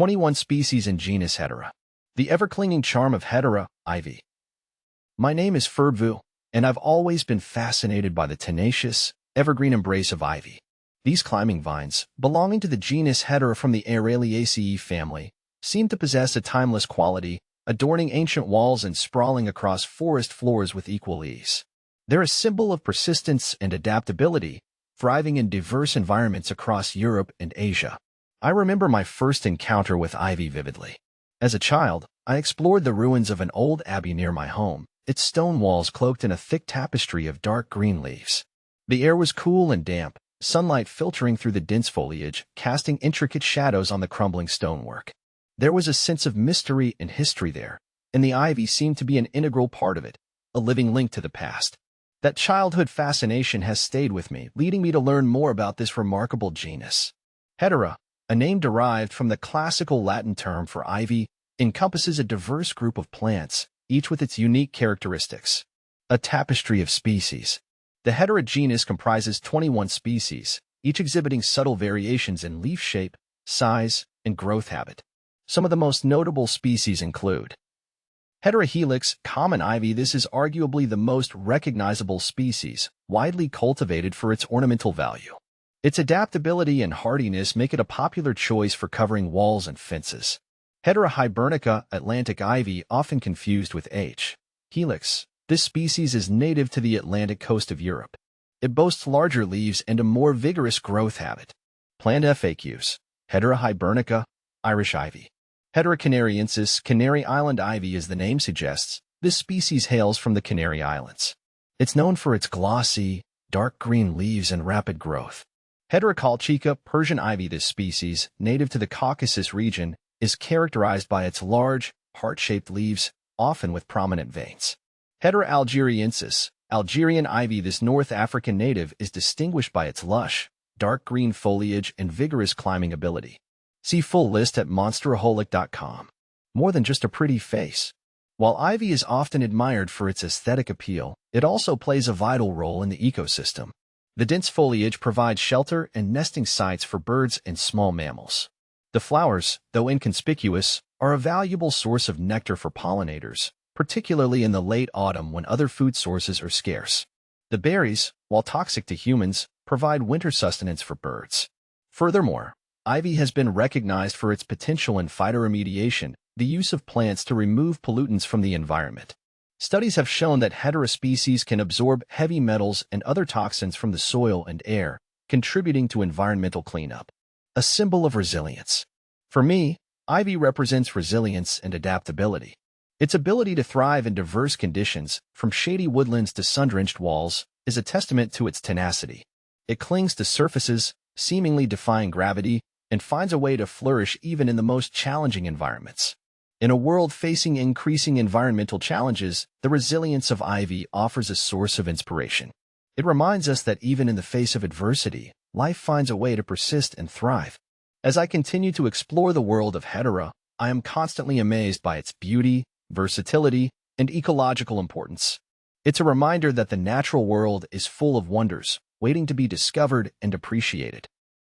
21 species in genus Hedera. The ever-clinging charm of Hedera, ivy. My name is Ferbu, and I've always been fascinated by the tenacious, evergreen embrace of ivy. These climbing vines, belonging to the genus Hedera from the Araliaceae family, seem to possess a timeless quality, adorning ancient walls and sprawling across forest floors with equal ease. They're a symbol of persistence and adaptability, thriving in diverse environments across Europe and Asia. I remember my first encounter with ivy vividly. As a child, I explored the ruins of an old abbey near my home, its stone walls cloaked in a thick tapestry of dark green leaves. The air was cool and damp, sunlight filtering through the dense foliage, casting intricate shadows on the crumbling stonework. There was a sense of mystery and history there, and the ivy seemed to be an integral part of it, a living link to the past. That childhood fascination has stayed with me, leading me to learn more about this remarkable genus. Hedera, a name derived from the classical Latin term for ivy, encompasses a diverse group of plants, each with its unique characteristics. A tapestry of species. The Hedera genus comprises 21 species, each exhibiting subtle variations in leaf shape, size, and growth habit. Some of the most notable species include Hedera helix, common ivy. This is arguably the most recognizable species, widely cultivated for its ornamental value. Its adaptability and hardiness make it a popular choice for covering walls and fences. Hedera hibernica, Atlantic ivy, often confused with H. helix. This species is native to the Atlantic coast of Europe. It boasts larger leaves and a more vigorous growth habit. Plant FAQs. Hedera hibernica, Irish ivy. Hedera canariensis, Canary Island ivy. As the name suggests, this species hails from the Canary Islands. It's known for its glossy, dark green leaves and rapid growth. Hedera colchica, Persian ivy. This species, native to the Caucasus region, is characterized by its large, heart-shaped leaves, often with prominent veins. Hedera algeriensis, Algerian ivy. This North African native is distinguished by its lush, dark green foliage and vigorous climbing ability. See full list at monsteraholic.com. More than just a pretty face. While ivy is often admired for its aesthetic appeal, it also plays a vital role in the ecosystem. The dense foliage provides shelter and nesting sites for birds and small mammals. The flowers, though inconspicuous, are a valuable source of nectar for pollinators, particularly in the late autumn when other food sources are scarce. The berries, while toxic to humans, provide winter sustenance for birds. Furthermore, ivy has been recognized for its potential in phytoremediation, the use of plants to remove pollutants from the environment. Studies have shown that Hedera species can absorb heavy metals and other toxins from the soil and air, contributing to environmental cleanup. A symbol of resilience. For me, ivy represents resilience and adaptability. Its ability to thrive in diverse conditions, from shady woodlands to sun-drenched walls, is a testament to its tenacity. It clings to surfaces, seemingly defying gravity, and finds a way to flourish even in the most challenging environments. In a world facing increasing environmental challenges, the resilience of ivy offers a source of inspiration. It reminds us that even in the face of adversity, life finds a way to persist and thrive. As I continue to explore the world of Hedera, I am constantly amazed by its beauty, versatility, and ecological importance. It's a reminder that the natural world is full of wonders, waiting to be discovered and appreciated.